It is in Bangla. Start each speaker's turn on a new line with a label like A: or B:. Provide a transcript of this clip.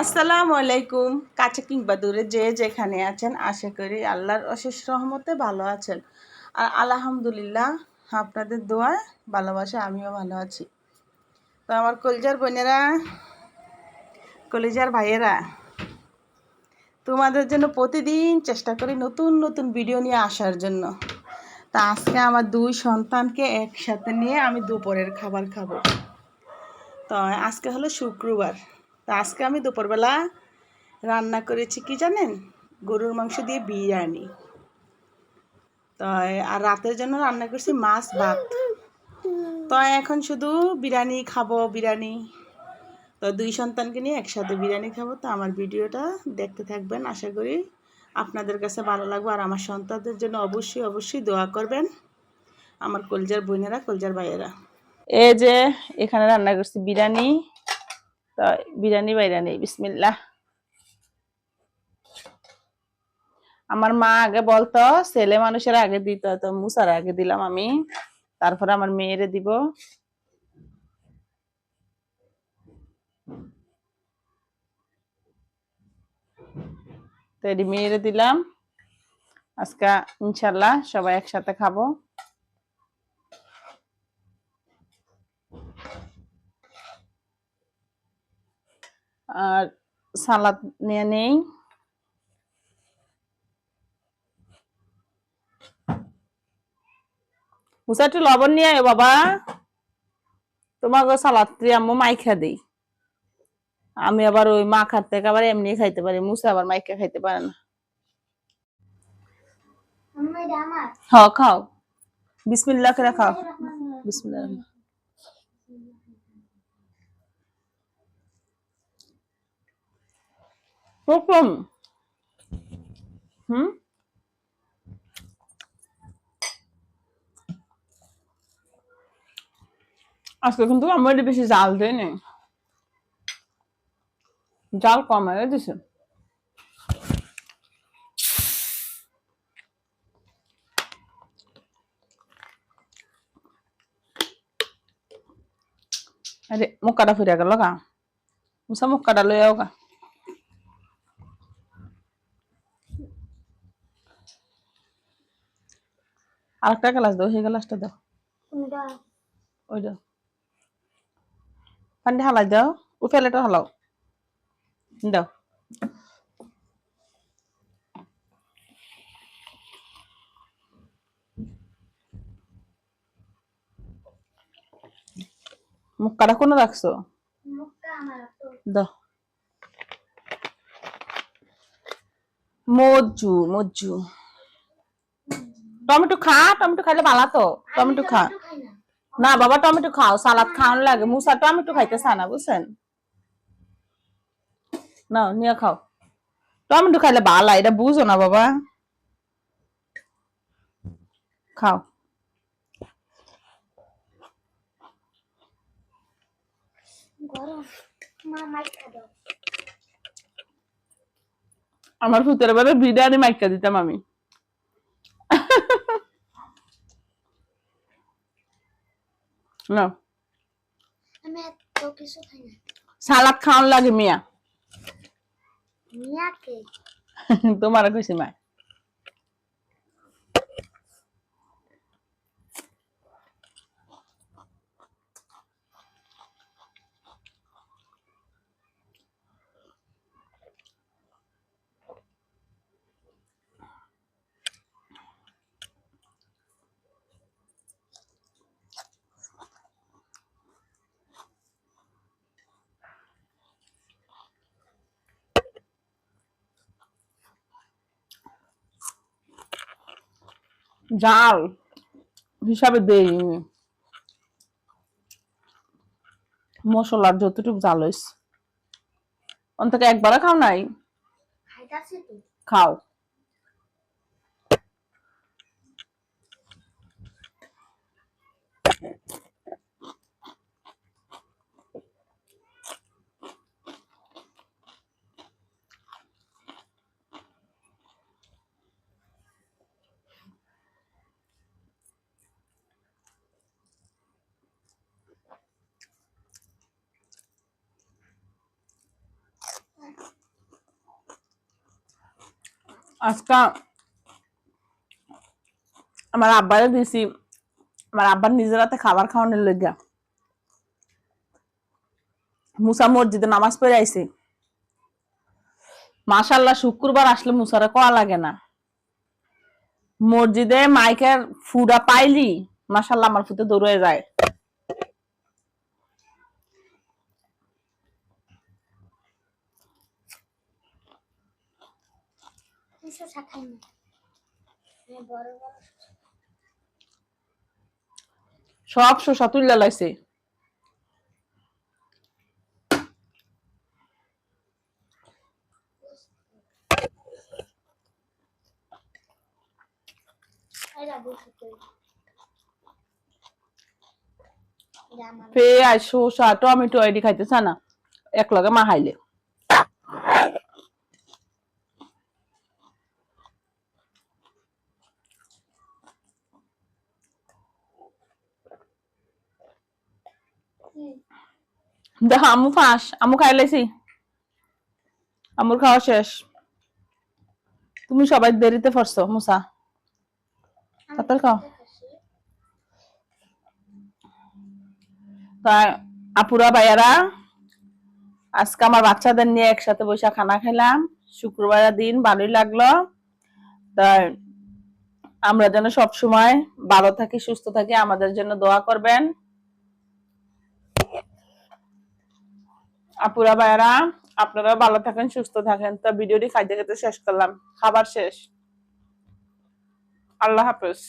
A: আসসালামু আলাইকুম। কাছে কিংবা দূরে যে যেখানে আছেন, আশা করি আল্লাহর অশেষ রহমতে ভালো আছেন। আর আলহামদুলিল্লাহ আপনাদের দোয়ায় ভালোবাসা আমিও ভালো আছি। তো আমার কলিজার বোনেরা, কলিজার ভাইয়েরা, তোমাদের জন্য প্রতিদিন চেষ্টা করি নতুন নতুন ভিডিও নিয়ে আসার জন্য। তা আজকে আমার দুই সন্তানকে একসাথে নিয়ে আমি দুপুরের খাবার খাবো। তো আজকে হলো শুক্রবার। তা আজকে আমি দুপুরবেলা রান্না করেছি কি জানেন, গরুর মাংস দিয়ে বিরিয়ানি। তো আর রাতের জন্য রান্না করছি মাছ ভাত। তো এখন শুধু বিরিয়ানি খাবো, বিরিয়ানি। তো দুই সন্তানকে নিয়ে একসাথে বিরিয়ানি খাবো। তো আমার ভিডিওটা দেখতে থাকবেন, আশা করি আপনাদের কাছে ভালো লাগবে। আর আমার সন্তানদের জন্য অবশ্যই অবশ্যই দোয়া করবেন, আমার কলজার বোনেরা, কলজার ভাইয়েরা। এই যে এখানে রান্না করছি বিরিয়ানি। তো বিরিয়ানি বাইরা নেই, বিসমিল্লাহ। আমার মা আগে বলতো ছেলে মানুষের আগে দিত, তো মুসার আগে দিলাম আমি, তারপরে আমার মেয়েরে দিব। তো এটি মেয়েরে দিলাম। আজকে ইনশাল্লাহ সবাই একসাথে খাবো। আর সালাদ নিয়ে নেই। মুসা একটু লবণ নিয়ে আয় বাবা, তোমাকে সালাদ আম্মু মাইখা দিই। আমি আবার ওই মা খার থেকে আবার এমনি খাইতে পারি, মুসা আবার মাইকা খাইতে পারে না। হ্যাঁ খাও, বিসমিল্লাহ করে খাও, বিসমিল্লাহ। হুকুম। হুম, আজকে কিন্তু আমার বেশি জাল দেয় নেই, জাল কমায় দিছে। আরে মুক্কাটা ফিরে গেল গা, মুসা মুক্কাটা লই যাও গা। আরেকটা গ্লাস দাও, সেই গ্লাসটা দাও, ওই দাও, পানি হালাই দাও, ও ফেলেটা হালাও দাও। মুক্কাটা কোন রাখছো দাও। মজ্জু মজ্জু, টমেটো খা, টমেটো খাইলে ভালো তো, টমেটো খা। না বাবা টমেটো খাও, সালাদ খাওয়ানো লাগে, মুসা টমেটো খাইতে চায় না বুঝছেন। না নিয়ে খাও, টমেটো খাইলে ভালো, এটা বুঝো না বাবা, খাও। আমার ভূতের বেলা বিরিয়ানি মাইকা দিতাম আমি। না সালাদ খাওয়ান লাগে মিয়া, তোমার কইছি মা। জাল হিসাবে দেই, মশলার যতটুকু জাল হয়েছে অন্তত একবারও খাও নাই, খাও। আজকে আমার আব্বারে দিছি, আমার আব্বার নিজের হাতে খাবার খাওয়ানোর লেগে। মুসা মসজিদে নামাজ পড়ে আইছে। মাশাআল্লাহ, শুক্রবার আসলে মুসারে কোয়া লাগে না। মসজিদে মাইকের ফুডা পাইলি মাশাআল্লাহ আমার ফুতে দৌড়ে যায়। সব শসা তুইলা লাইছে। পেঁয়াজ শসা টমেটো এডি খাইতেছে না, এক লগে মা খাইলে। দেখ আমু ফাঁস, আমু খাইলেছি, আমুর খাওয়া শেষ। তুমি সবাই দেরিতে পড়ছো মুসা, তারপর খাও। তাই আপুরা ভাইয়ারা, আজকে আমার বাচ্চাদের নিয়ে একসাথে বসে খানা খেলাম। শুক্রবারের দিন ভালোই লাগলো। তাই আমরা যেন সব সময় ভালো থাকি, সুস্থ থাকি, আমাদের জন্য দোয়া করবেন। আপুরা ভাইয়ারা, আপনারা ভালো থাকেন, সুস্থ থাকেন। তো ভিডিওটি খাইতে খেতে শেষ করলাম, খাবার শেষ। আল্লাহ হাফেজ।